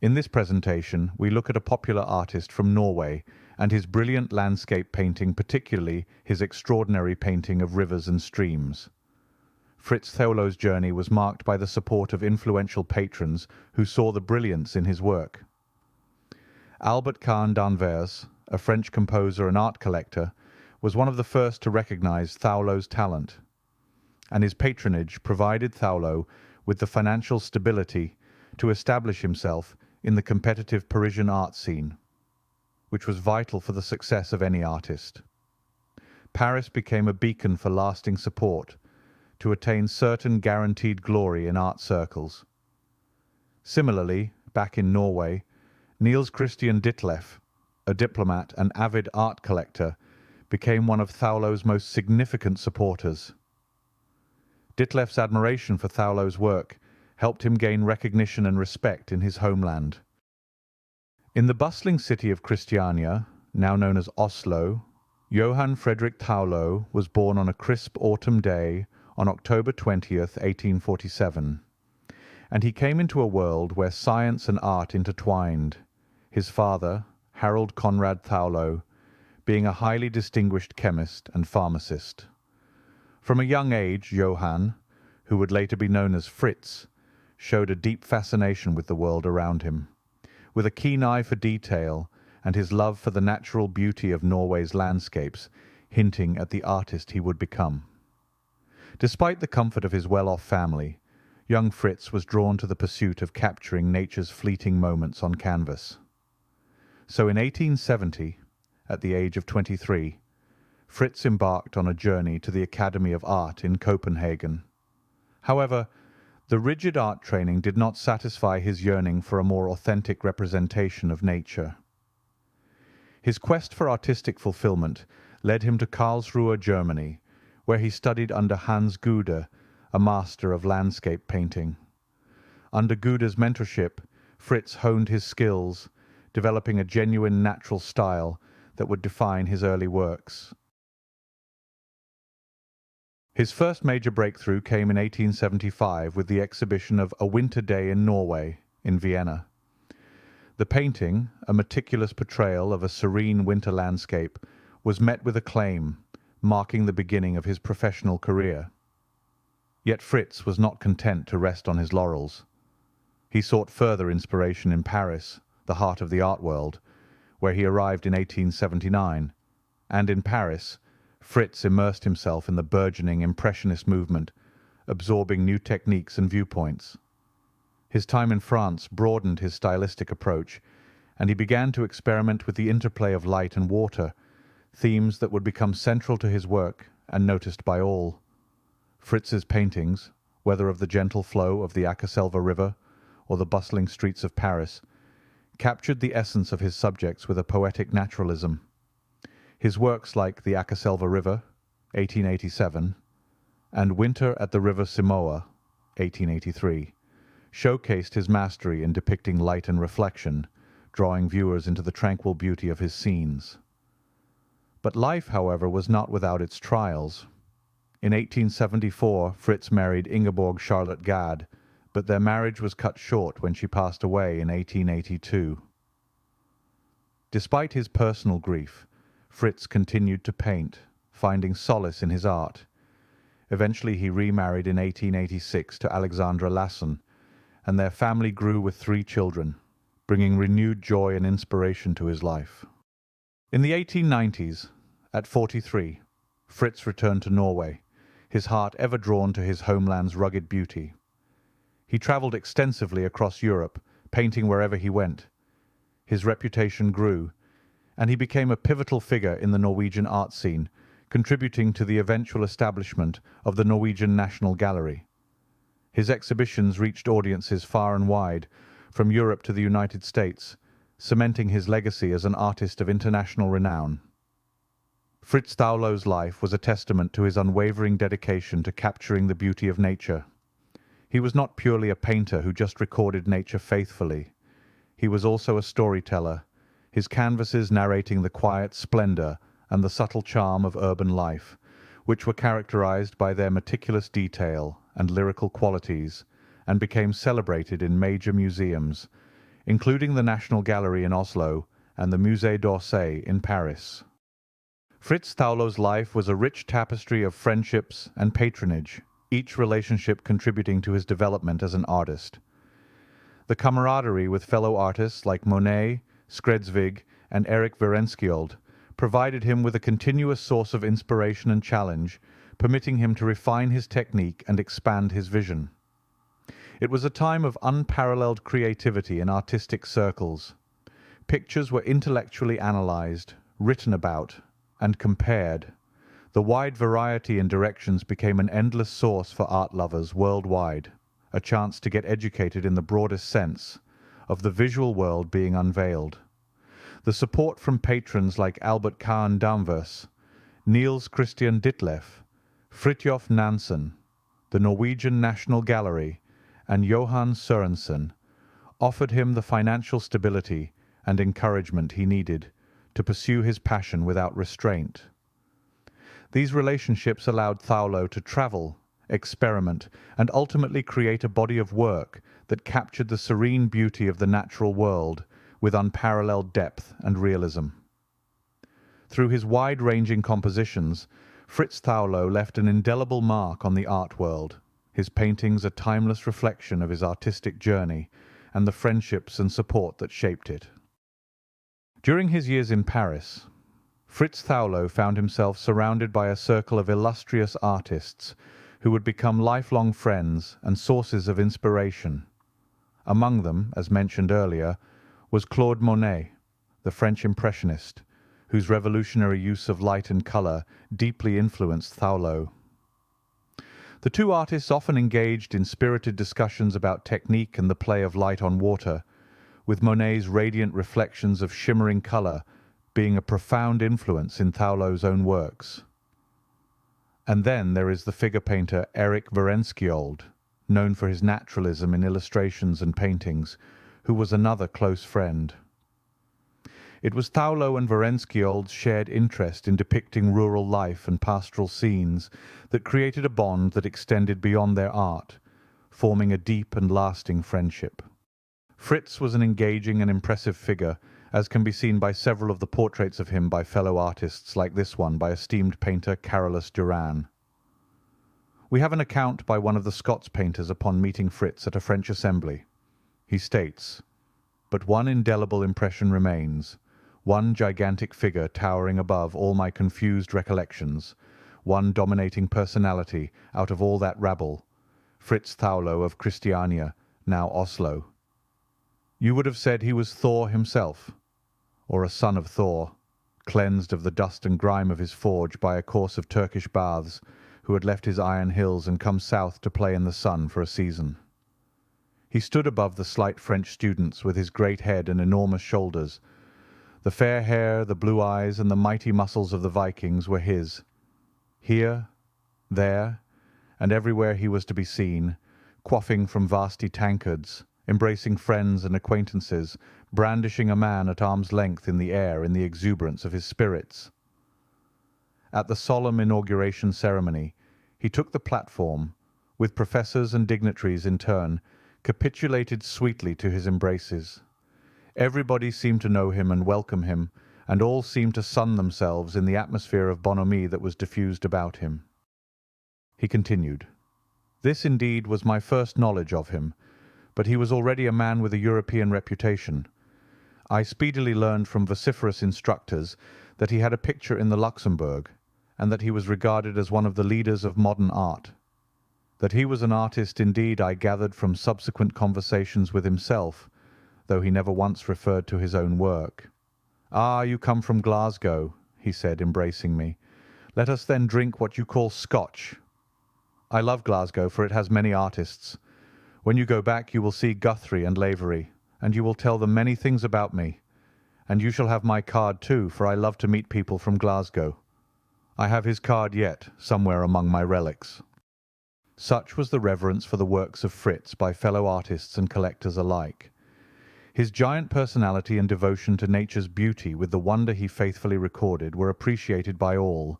In this presentation, we look at a popular artist from Norway and his brilliant landscape painting, particularly his extraordinary painting of rivers and streams. Frits Thaulow's journey was marked by the support of influential patrons who saw the brilliance in his work. Albert Kahn d'Anvers, a French composer and art collector, was one of the first to recognize Thaulow's talent, and his patronage provided Thaulow with the financial stability to establish himself in the competitive Parisian art scene, which was vital for the success of any artist. Paris became a beacon for lasting support to attain certain guaranteed glory in art circles. Similarly, back in Norway, Niels Christian Ditlev, a diplomat and avid art collector, became one of Thaulow's most significant supporters. Ditlev's admiration for Thaulow's work helped him gain recognition and respect in his homeland. In the bustling city of Christiania, now known as Oslo, Johann Frederick Thaulow was born on a crisp autumn day on October 20th, 1847, and he came into a world where science and art intertwined, his father, Harold Conrad Thaulow, being a highly distinguished chemist and pharmacist. From a young age, Johann, who would later be known as Frits, showed a deep fascination with the world around him, with a keen eye for detail and his love for the natural beauty of Norway's landscapes hinting at the artist he would become. Despite the comfort of his well-off family, young Frits was drawn to the pursuit of capturing nature's fleeting moments on canvas. So in 1870, at the age of 23, Frits embarked on a journey to the Academy of Art in Copenhagen. However, the rigid art training did not satisfy his yearning for a more authentic representation of nature. His quest for artistic fulfillment led him to Karlsruhe, Germany, where he studied under Hans Gude, a master of landscape painting. Under Gude's mentorship, Frits honed his skills, developing a genuine natural style that would define his early works. His first major breakthrough came in 1875 with the exhibition of A Winter Day in Norway in Vienna. The painting, a meticulous portrayal of a serene winter landscape, was met with acclaim, marking the beginning of his professional career. Yet Frits was not content to rest on his laurels. He sought further inspiration in Paris, the heart of the art world, where he arrived in 1879, and in Paris, Frits immersed himself in the burgeoning Impressionist movement, absorbing new techniques and viewpoints. His time in France broadened his stylistic approach, and he began to experiment with the interplay of light and water, themes that would become central to his work and noticed by all. Fritz's paintings, whether of the gentle flow of the Acaselva River or the bustling streets of Paris, captured the essence of his subjects with a poetic naturalism. His works like The Acaselva River, 1887, and Winter at the River Simoa, 1883, showcased his mastery in depicting light and reflection, drawing viewers into the tranquil beauty of his scenes. But life, however, was not without its trials. In 1874, Frits married Ingeborg Charlotte Gad, but their marriage was cut short when she passed away in 1882. Despite his personal grief, Frits continued to paint, finding solace in his art. Eventually he remarried in 1886 to Alexandra Lassen, and their family grew with 3 children, bringing renewed joy and inspiration to his life. In the 1890s, at 43, Frits returned to Norway, his heart ever drawn to his homeland's rugged beauty. He travelled extensively across Europe, painting wherever he went. His reputation grew, and he became a pivotal figure in the Norwegian art scene, contributing to the eventual establishment of the Norwegian National Gallery. His exhibitions reached audiences far and wide, from Europe to the United States, cementing his legacy as an artist of international renown. Frits Thaulow's life was a testament to his unwavering dedication to capturing the beauty of nature. He was not purely a painter who just recorded nature faithfully. He was also a storyteller, his canvases narrating the quiet splendor and the subtle charm of urban life, which were characterized by their meticulous detail and lyrical qualities, and became celebrated in major museums, including the National Gallery in Oslo and the Musée d'Orsay in Paris. Frits Thaulow's life was a rich tapestry of friendships and patronage, each relationship contributing to his development as an artist. The camaraderie with fellow artists like Monet, Skredsvig, and Erik Werenskiold provided him with a continuous source of inspiration and challenge, permitting him to refine his technique and expand his vision. It was a time of unparalleled creativity in artistic circles. Pictures were intellectually analyzed, written about, and compared. The wide variety in directions became an endless source for art lovers worldwide, a chance to get educated in the broadest sense, of the visual world being unveiled. The support from patrons like Albert Kahn Danvers, Niels Christian Ditlev, Fridtjof Nansen, the Norwegian National Gallery, and Johan Sørensen offered him the financial stability and encouragement he needed to pursue his passion without restraint. These relationships allowed Thaulow to travel, experiment, and ultimately create a body of work that captured the serene beauty of the natural world with unparalleled depth and realism. Through his wide-ranging compositions, Frits Thaulow left an indelible mark on the art world, his paintings a timeless reflection of his artistic journey and the friendships and support that shaped it. During his years in Paris, Frits Thaulow found himself surrounded by a circle of illustrious artists who would become lifelong friends and sources of inspiration. Among them, as mentioned earlier, was Claude Monet, the French Impressionist, whose revolutionary use of light and colour deeply influenced Thaulow. The two artists often engaged in spirited discussions about technique and the play of light on water, with Monet's radiant reflections of shimmering colour being a profound influence in Thaulow's own works. And then there is the figure painter Erik Werenskiold, known for his naturalism in illustrations and paintings, who was another close friend. It was Thaulow and Werenskiold's shared interest in depicting rural life and pastoral scenes that created a bond that extended beyond their art, forming a deep and lasting friendship. Frits was an engaging and impressive figure, as can be seen by several of the portraits of him by fellow artists like this one by esteemed painter Carolus Duran. We have an account by one of the Scots painters upon meeting Frits at a French assembly. He states, "But one indelible impression remains, one gigantic figure towering above all my confused recollections, one dominating personality out of all that rabble, Frits Thaulow of Christiania, now Oslo. You would have said he was Thor himself, or a son of Thor, cleansed of the dust and grime of his forge by a course of Turkish baths, who had left his iron hills and come south to play in the sun for a season. He stood above the slight French students with his great head and enormous shoulders. The fair hair, the blue eyes, and the mighty muscles of the Vikings were his. Here, there, and everywhere he was to be seen, quaffing from vasty tankards, embracing friends and acquaintances, brandishing a man at arm's length in the air in the exuberance of his spirits. At the solemn inauguration ceremony, he took the platform, with professors and dignitaries in turn, capitulated sweetly to his embraces. Everybody seemed to know him and welcome him, and all seemed to sun themselves in the atmosphere of bonhomie that was diffused about him." He continued, "This indeed was my first knowledge of him, but he was already a man with a European reputation. I speedily learned from vociferous instructors that he had a picture in the Luxembourg, and that he was regarded as one of the leaders of modern art. That he was an artist indeed I gathered from subsequent conversations with himself, though he never once referred to his own work. 'Ah, you come from Glasgow,' he said, embracing me. 'Let us then drink what you call Scotch. I love Glasgow, for it has many artists. When you go back you will see Guthrie and Lavery, and you will tell them many things about me. And you shall have my card too, for I love to meet people from Glasgow. I have his card yet, somewhere among my relics.' Such was the reverence for the works of Frits by fellow artists and collectors alike. His giant personality and devotion to nature's beauty with the wonder he faithfully recorded were appreciated by all,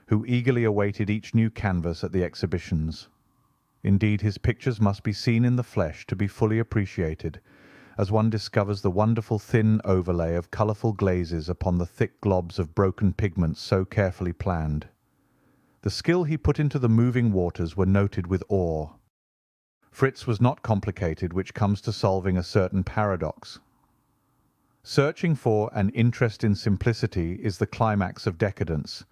who eagerly awaited each new canvas at the exhibitions. Indeed, his pictures must be seen in the flesh to be fully appreciated, as one discovers the wonderful thin overlay of colourful glazes upon the thick globs of broken pigments so carefully planned. The skill he put into the moving waters were noted with awe. Frits was not complicated, which comes to solving a certain paradox. Searching for an interest in simplicity is the climax of decadence.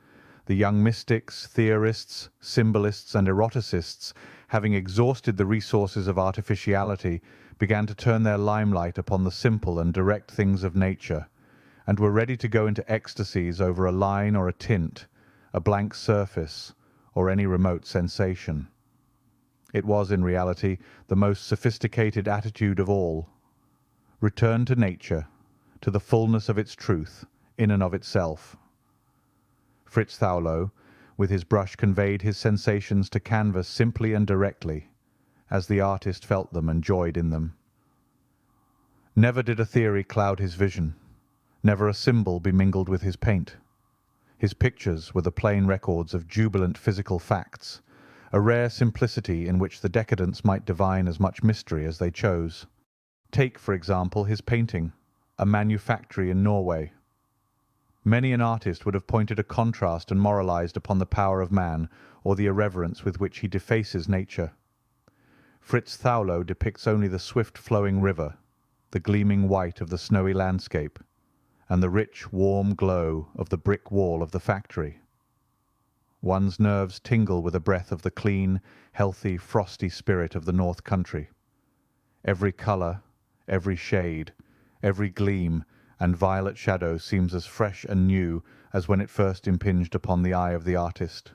The young mystics, theorists, symbolists, and eroticists, having exhausted the resources of artificiality, began to turn their limelight upon the simple and direct things of nature, and were ready to go into ecstasies over a line or a tint, a blank surface, or any remote sensation. It was, in reality, the most sophisticated attitude of all. Return to nature, to the fullness of its truth, in and of itself. Frits Thaulow, with his brush, conveyed his sensations to canvas simply and directly, as the artist felt them and joyed in them. Never did a theory cloud his vision, never a symbol be mingled with his paint. His pictures were the plain records of jubilant physical facts, a rare simplicity in which the decadents might divine as much mystery as they chose. Take, for example, his painting, A Manufactory in Norway. Many an artist would have pointed a contrast and moralized upon the power of man, or the irreverence with which he defaces nature. Frits Thaulow depicts only the swift-flowing river, the gleaming white of the snowy landscape, and the rich, warm glow of the brick wall of the factory. One's nerves tingle with a breath of the clean, healthy, frosty spirit of the North Country. Every colour, every shade, every gleam and violet shadow seems as fresh and new as when it first impinged upon the eye of the artist.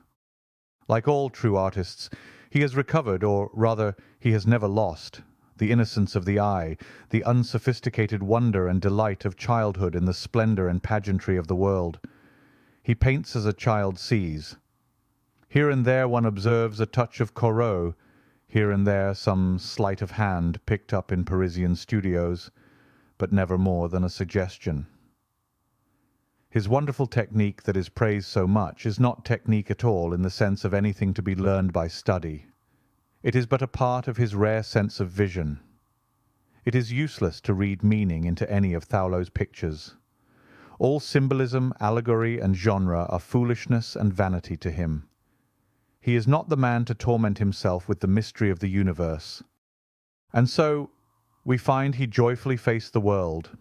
Like all true artists, he has recovered, or rather he has never lost, the innocence of the eye, the unsophisticated wonder and delight of childhood in the splendour and pageantry of the world. He paints as a child sees. Here and there one observes a touch of Corot, here and there some sleight of hand picked up in Parisian studios, but never more than a suggestion. His wonderful technique that is praised so much is not technique at all in the sense of anything to be learned by study. It is but a part of his rare sense of vision. It is useless to read meaning into any of Thaulow's pictures. All symbolism, allegory, and genre are foolishness and vanity to him. He is not the man to torment himself with the mystery of the universe. And so we find he joyfully faced the world,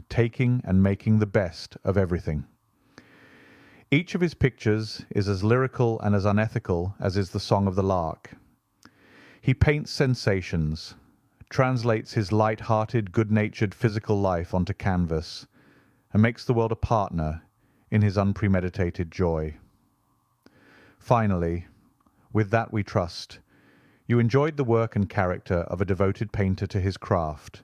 taking and making the best of everything. Each of his pictures is as lyrical and as unethical as is the Song of the Lark. He paints sensations, translates his light-hearted, good-natured physical life onto canvas, and makes the world a partner in his unpremeditated joy. Finally, with that we trust, you enjoyed the work and character of a devoted painter to his craft.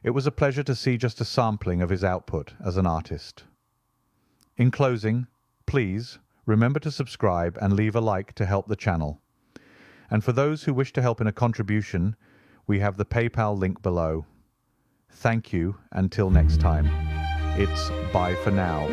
It was a pleasure to see just a sampling of his output as an artist. In closing, please remember to subscribe and leave a like to help the channel. And for those who wish to help in a contribution, we have the PayPal link below. Thank you until next time. It's bye for now.